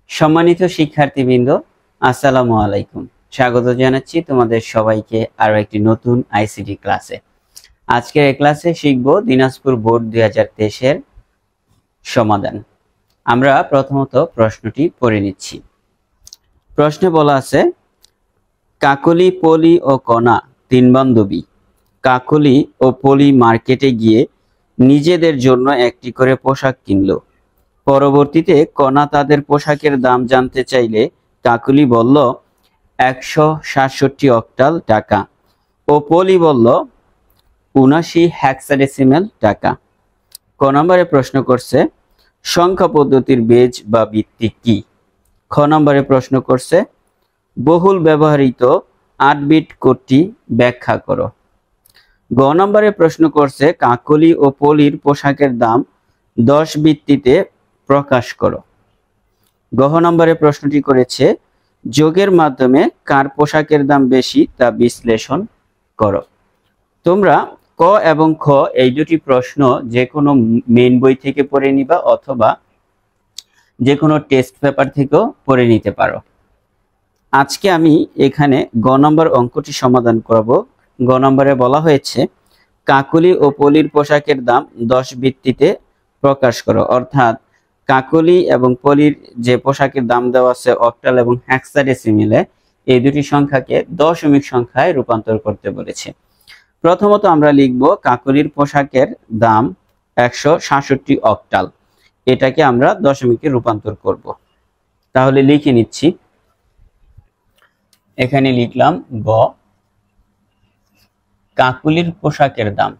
সম্মানিত শিক্ষার্থীবৃন্দ, আসসালামু আলাইকুম। স্বাগত জানাচ্ছি তোমাদের সবাইকে আরো একটি নতুন আইসিটি ক্লাসে। আজকের এই ক্লাসে শিখব দিনাজপুর বোর্ড 2023 এর সমাধান। আমরা প্রথমত প্রশ্নটি পড়ে নিচ্ছি। প্রশ্নে বলা আছে, কাকলি, পলি ও কণা তিন বান্ধবী। কাকলি ও পলি মার্কেটে গিয়ে নিজেদের জন্য একটি করে পোশাক কিনলো। পরবর্তীতে কণা তাদের পোশাকের দাম জানতে চাইলে কাকলি বলল 167 অক্টাল টাকা ও পলি বলল 79 হেক্সাডেসিমেল টাকা। ক নম্বরে প্রশ্ন করছে, সংখ্যা পদ্ধতির বেজ বা ভিত্তি কি? খ নম্বরে প্রশ্ন করছে, বহুল ব্যবহৃত 8 বিট কোডটি ব্যাখ্যা করো। গ নম্বরে প্রশ্ন করছে, কাকলি ও পলির পোশাকের দাম 10 ভিত্তিতে প্রকাশ করো। গহ নম্বরে প্রশ্নটি করেছে, যোগের মাধ্যমে কার পোশাকের দাম বেশি তা বিশ্লেষণ করো। তোমরা ক এবং খ এই দুটি প্রশ্ন যে কোনো মেইন বই থেকে পড়ে নিবা অথবা যে কোনো টেস্ট পেপার থেকেও পড়ে নিতে পারো। আজকে আমি এখানে গ নম্বর অঙ্কটি সমাধান করব। গ নম্বরে বলা হয়েছে, কাকলি ও পলির পোশাকের দাম 10 ভিত্তিতে প্রকাশ করো। অর্থাৎ কাকলি এবং পলির যে পোশাকের দাম দেওয়া আছে অক্টাল এবং হেক্সাডেসিমেলে, এই দুটি সংখ্যাকে দশমিক সংখ্যায় রূপান্তর করতে বলেছে। প্রথমত আমরা লিখব কাকলির পোশাকের দাম 167 অক্টাল, এটাকে আমরা দশমিকে রূপান্তর করব। তাহলে লিখে নিচ্ছি, এখানে লিখলাম গ, কাকলির পোশাকের দাম,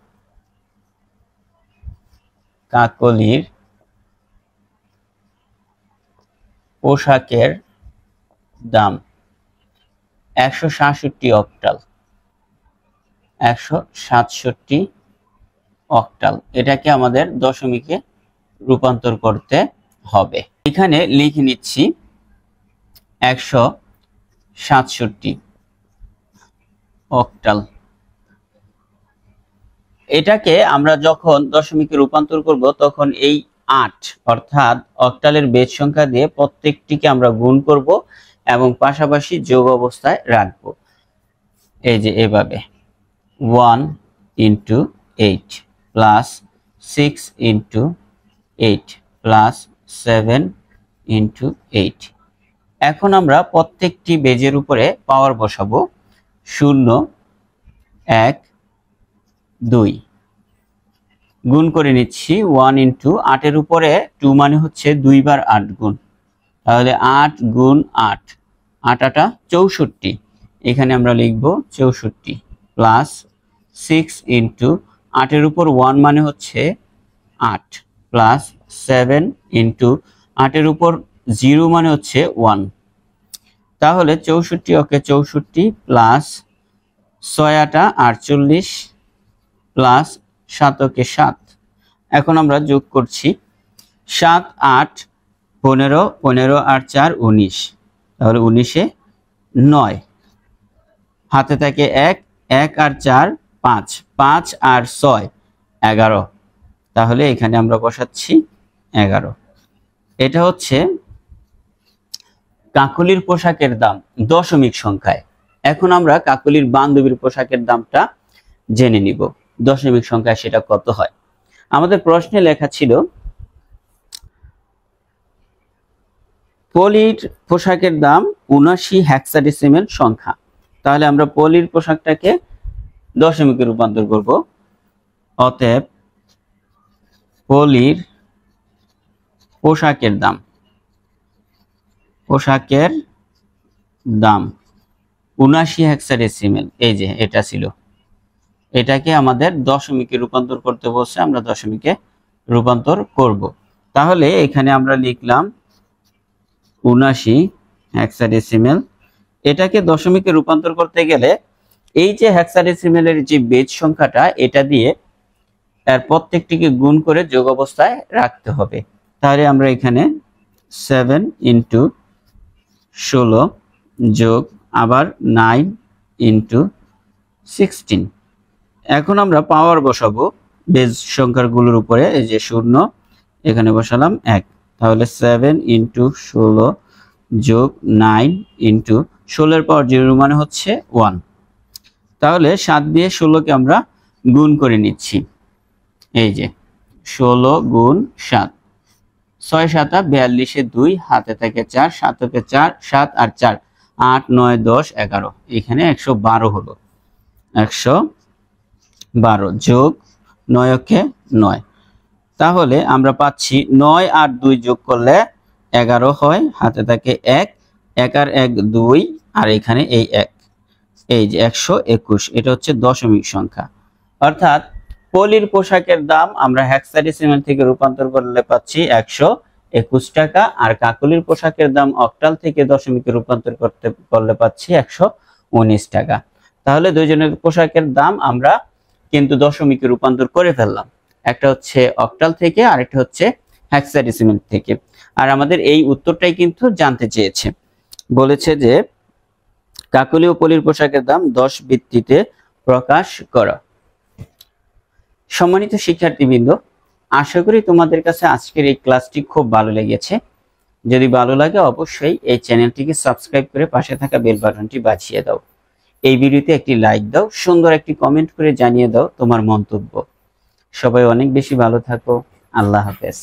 কাকলির পোশাকের দাম 167 অক্টাল, 167 অক্টাল, এটাকে আমাদের দশমিকে রূপান্তর করতে হবে। এখানে লিখে নিচ্ছি 167 অক্টাল। এটাকে আমরা যখন দশমিকে রূপান্তর করব তখন এই 8 অর্থাৎ অক্টালের বেজ সংখ্যা দিয়ে প্রত্যেকটিকে আমরা গুণ করব এবং পাশাপাশি যোগ অবস্থায় রাখব। এই যে এভাবে 1 × 8 প্লাস 6 × 8 প্লাস 7 × 8। এখন আমরা প্রত্যেকটি বেজের উপরে পাওয়ার বসাবো। 0 1 2 গুণ করে নিচ্ছি 1 × 8 এর উপরে 2 মানে হচ্ছে 2 বার 8 গুণ, তাহলে 8 গুণ 8, 8 8 64, এখানে আমরা লিখব 64 প্লাস 6 × 8 এর উপর 1 মানে হচ্ছে 8 প্লাস 7 × 8 এর উপর 0 মানে হচ্ছে 1, তাহলে 64 ওকে 64 প্লাস 6 8 48 প্লাস 7 ওকে 7। এখন আমরা যোগ করছি 7 8 15, 15 আর 4 19, তাহলে 19 এ 9, হাতে থাকে 1, 1 আর 4 5, 5 আর 6 11, তাহলে এখানে আমরা বসাচ্ছি 11। এটা হচ্ছে কাকলির পোশাকের দাম দশমিক সংখ্যায়। এখন আমরা কাকলির বান্ধবীর পোশাকের দামটা জেনে নিব দশমিক সংখ্যায় সেটা কত হয়। আমাদের প্রশ্নে লেখা ছিল পলির পোশাকের দাম 79 হেক্সাডেসিমেল সংখ্যা, তাহলে আমরা পলির পোশাকটাকে দশমিকে রূপান্তর করব। অতএব পলির পোশাকের দাম, পোশাকের দাম 79 হেক্সাডেসিমেল, এই যে এটা ছিল, এটাকে আমাদের দশমিকে রূপান্তর করতে বলছে, আমরা দশমিকে রূপান্তর করব। তাহলে এখানে আমরা লিখলাম 79 হেক্সাডেসিমেল। এটাকে দশমিকে রূপান্তর করতে গেলে এই যে হেক্সাডেসিমেলের যে বেজ সংখ্যাটা, এটা দিয়ে এর প্রত্যেকটিকে গুণ করে যোগ অবস্থায় রাখতে হবে। তাহলে আমরা এখানে 7 × 16 যোগ আবার 9 × 16। এখন আমরা পাওয়ার বসাবো বেজ সংখ্যাগুলোর উপরে। এই যে 0 এখানে বসালাম 1, তাহলে 7 × 16 যোগ 9 ইন্টু 16 এর পাওয়ার 0 মানে হচ্ছে 1। তাহলে 7 দিয়ে 16কে আমরা গুণ করে নিচ্ছি। এই যে 16 গুণ 7, 6 7 42 2, হাতে থাকে 4, 7 কে 4, 7 আর 4 8 9 10 11, এখানে 112 হলো। 112 যোগ 9 কে 9, তাহলে আমরা পাচ্ছি 9 আর 2 যোগ করলে 11 হয়, হাতে থাকে 1, 1 আর 1 2, আর এখানে এই 1, এই যে 121, এটা হচ্ছে দশমিক সংখ্যা। অর্থাৎ পলির পোশাকের দাম আমরা হেক্সাডেসিমাল থেকে রূপান্তর করলে পাচ্ছি 121 টাকা, আর কাকলির পোশাকের দাম অক্টাল থেকে দশমিকে রূপান্তর করলে পাচ্ছি 119 টাকা। তাহলে দুইজনের পোশাকের দাম আমরা কিন্তু দশমিকে রূপান্তর করে ফেললাম, একটা হচ্ছে অক্টাল থেকে আর একটা হচ্ছে হেক্সাডেসিমাল থেকে। আর আমাদের এই উত্তরটাই কিন্তু জানতে চেয়েছে, বলেছে যে কাকলি ও পলির পোশাকের দাম 10 ভিত্তিতে প্রকাশ করা। সম্মানিত শিক্ষার্থীবৃন্দ, আশা করি তোমাদের কাছে আজকের এই ক্লাসটি খুব ভালো লেগেছে। যদি ভালো লাগে অবশ্যই এই চ্যানেলটিকে সাবস্ক্রাইব করে পাশে থাকা বেল বাটনটি বাজিয়ে দাও। এই ভিডিওতে একটি লাইক দাও, সুন্দর একটি কমেন্ট করে জানিয়ে দাও তোমার মন্তব্য। সবাই অনেক বেশি ভালো থাকো। আল্লাহ হাফেজ।